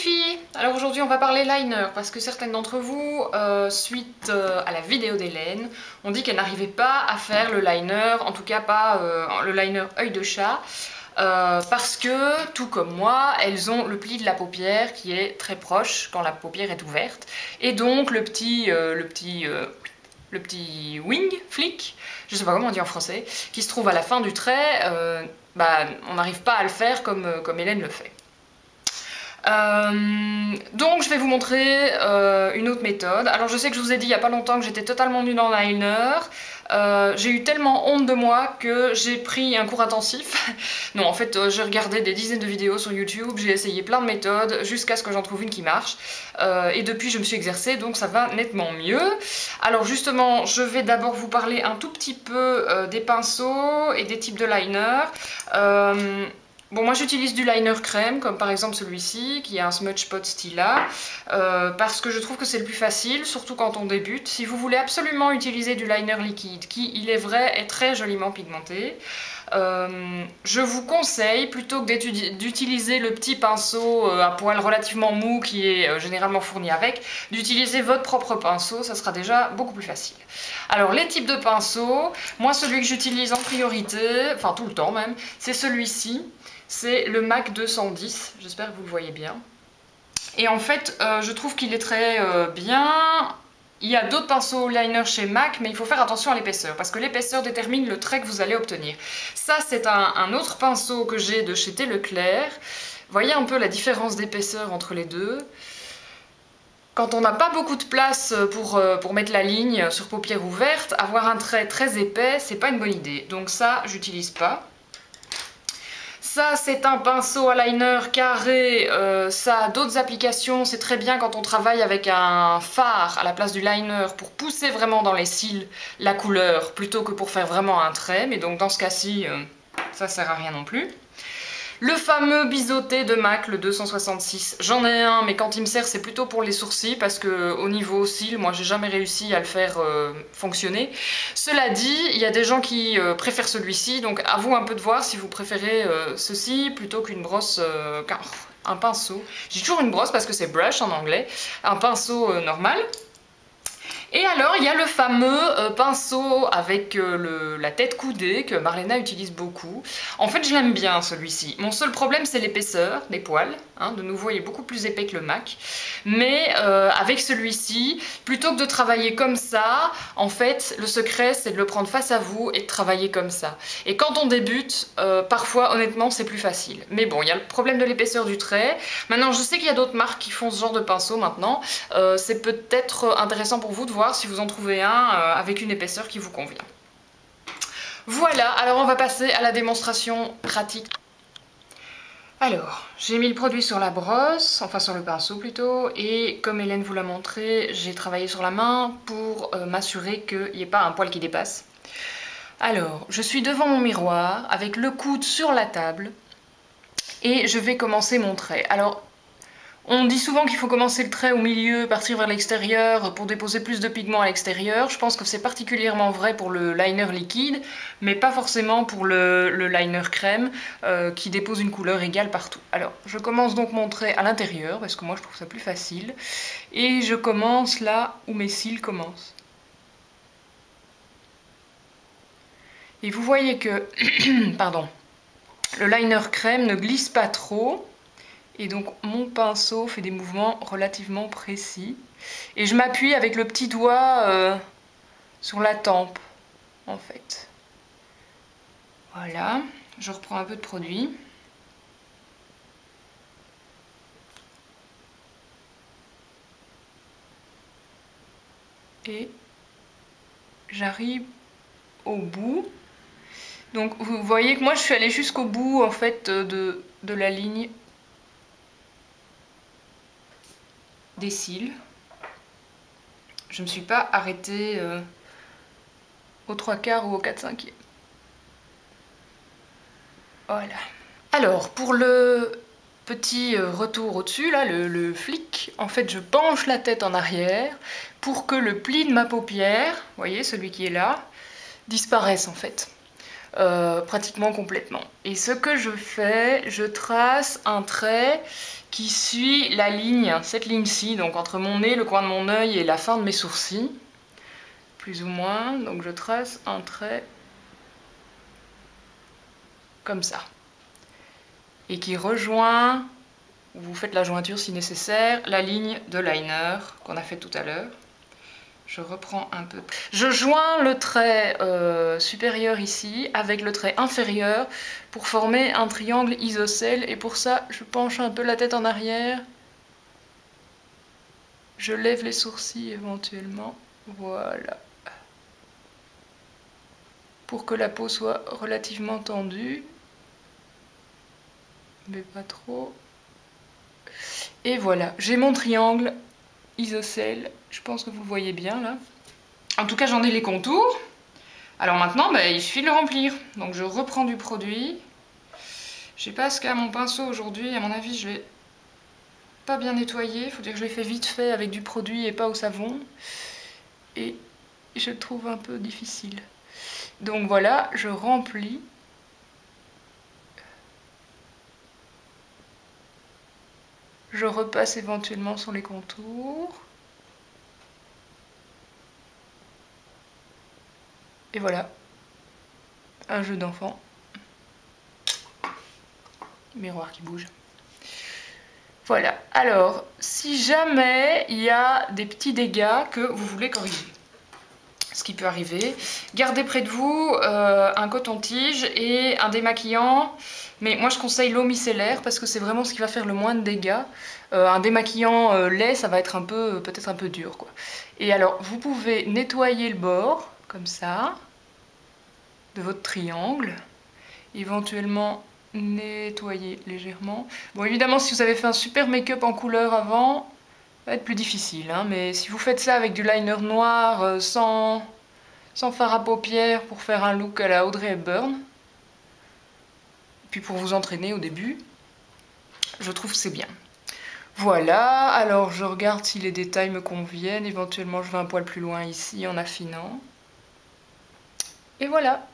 filles! Alors aujourd'hui on va parler liner parce que certaines d'entre vous, suite à la vidéo d'Hélène, ont dit qu'elle n'arrivait pas à faire le liner, en tout cas pas le liner œil de chat, parce que, tout comme moi, elles ont le pli de la paupière qui est très proche quand la paupière est ouverte, et donc le petit wing, flick, je sais pas comment on dit en français, qui se trouve à la fin du trait, on n'arrive pas à le faire comme Hélène le fait. Donc je vais vous montrer une autre méthode. Alors je sais que je vous ai dit il n'y a pas longtemps que j'étais totalement nulle en liner. J'ai eu tellement honte de moi que j'ai pris un cours intensif. Non, en fait j'ai regardé des dizaines de vidéos sur YouTube, j'ai essayé plein de méthodes jusqu'à ce que j'en trouve une qui marche. Et depuis je me suis exercée, donc ça va nettement mieux. Alors justement, je vais d'abord vous parler un tout petit peu des pinceaux et des types de liner. Bon, moi j'utilise du liner crème, comme par exemple celui-ci, qui est un Smudge Pot Stila, parce que je trouve que c'est le plus facile, surtout quand on débute. Si vous voulez absolument utiliser du liner liquide, qui, il est vrai, est très joliment pigmenté, je vous conseille, plutôt que d'utiliser le petit pinceau à poil relativement mou qui est généralement fourni avec, d'utiliser votre propre pinceau, ça sera déjà beaucoup plus facile. Alors les types de pinceaux, moi celui que j'utilise en priorité, enfin tout le temps même, c'est celui-ci. C'est le MAC 210, j'espère que vous le voyez bien. Et en fait, je trouve qu'il est très bien. Il y a d'autres pinceaux liner chez MAC, mais il faut faire attention à l'épaisseur, parce que l'épaisseur détermine le trait que vous allez obtenir. Ça, c'est un autre pinceau que j'ai de chez Thé Leclerc. Voyez un peu la différence d'épaisseur entre les deux. Quand on n'a pas beaucoup de place pour mettre la ligne sur paupière ouverte, avoir un trait très épais, c'est pas une bonne idée. Donc ça, j'utilise pas. Ça, c'est un pinceau à liner carré, ça a d'autres applications, c'est très bien quand on travaille avec un fard à la place du liner pour pousser vraiment dans les cils la couleur plutôt que pour faire vraiment un trait, mais donc dans ce cas-ci, ça sert à rien non plus. Le fameux biseauté de MAC, le 266, j'en ai un, mais quand il me sert, c'est plutôt pour les sourcils, parce que au niveau cils, moi j'ai jamais réussi à le faire fonctionner. Cela dit, il y a des gens qui préfèrent celui-ci, donc à vous un peu de voir si vous préférez ceci plutôt qu'une brosse, un pinceau. J'ai toujours une brosse parce que c'est brush en anglais, un pinceau normal. Et alors, il y a le fameux pinceau avec la tête coudée que Marlena utilise beaucoup. En fait, je l'aime bien celui-ci. Mon seul problème, c'est l'épaisseur des poils. Hein. De nouveau, il est beaucoup plus épais que le MAC. Mais avec celui-ci, plutôt que de travailler comme ça, en fait, le secret, c'est de le prendre face à vous et de travailler comme ça. Et quand on débute, parfois, honnêtement, c'est plus facile. Mais bon, il y a le problème de l'épaisseur du trait. Maintenant, je sais qu'il y a d'autres marques qui font ce genre de pinceau maintenant. C'est peut-être intéressant pour vous de voir si vous en trouvez un avec une épaisseur qui vous convient. Voilà, alors on va passer à la démonstration pratique. Alors, j'ai mis le produit sur la brosse, enfin sur le pinceau plutôt, et comme Hélène vous l'a montré, j'ai travaillé sur la main pour m'assurer qu'il n'y ait pas un poil qui dépasse. Alors, je suis devant mon miroir avec le coude sur la table et je vais commencer mon trait. Alors, on dit souvent qu'il faut commencer le trait au milieu, partir vers l'extérieur pour déposer plus de pigments à l'extérieur. Je pense que c'est particulièrement vrai pour le liner liquide, mais pas forcément pour le liner crème qui dépose une couleur égale partout. Alors, je commence donc mon trait à l'intérieur, parce que moi je trouve ça plus facile. Et je commence là où mes cils commencent. Et vous voyez que pardon, le liner crème ne glisse pas trop. Et donc mon pinceau fait des mouvements relativement précis. Et je m'appuie avec le petit doigt sur la tempe, en fait. Voilà, je reprends un peu de produit. Et j'arrive au bout. Donc vous voyez que moi je suis allée jusqu'au bout en fait de la ligne des cils. Je ne me suis pas arrêtée aux 3/4 ou aux 4/5. Voilà. Alors, pour le petit retour au-dessus, là, le flic, en fait, je penche la tête en arrière pour que le pli de ma paupière, vous voyez, celui qui est là, disparaisse en fait. Pratiquement complètement. Et ce que je fais, je trace un trait qui suit la ligne, cette ligne-ci, donc entre mon nez, le coin de mon œil et la fin de mes sourcils, plus ou moins. Donc je trace un trait comme ça, et qui rejoint, vous faites la jointure si nécessaire, la ligne de liner qu'on a fait tout à l'heure. Je reprends un peu. Je joins le trait supérieur ici avec le trait inférieur pour former un triangle isocèle. Et pour ça, je penche un peu la tête en arrière. Je lève les sourcils éventuellement. Voilà. Pour que la peau soit relativement tendue. Mais pas trop. Et voilà, j'ai mon triangle isocèle. Je pense que vous le voyez bien là. En tout cas, j'en ai les contours. Alors maintenant, il suffit de le remplir. Donc je reprends du produit. Je sais pas ce qu'a mon pinceau aujourd'hui. À mon avis, je l'ai pas bien nettoyé. Il faut dire que je l'ai fait vite fait avec du produit et pas au savon. Et je le trouve un peu difficile. Donc voilà, je remplis. Je repasse éventuellement sur les contours. Et voilà, un jeu d'enfant. Miroir qui bouge. Voilà, alors, si jamais il y a des petits dégâts que vous voulez corriger, ce qui peut arriver, gardez près de vous un coton-tige et un démaquillant, mais moi je conseille l'eau micellaire parce que c'est vraiment ce qui va faire le moins de dégâts. Un démaquillant lait, ça va être peut-être un peu dur, quoi. Et alors, vous pouvez nettoyer le bord, comme ça, de votre triangle, éventuellement nettoyer légèrement. Bon, évidemment, si vous avez fait un super make-up en couleur avant, ça va être plus difficile, hein, mais si vous faites ça avec du liner noir, sans fard à paupières, pour faire un look à la Audrey Hepburn, puis pour vous entraîner au début, je trouve que c'est bien. Voilà, alors je regarde si les détails me conviennent, éventuellement je vais un poil plus loin ici en affinant. Et voilà.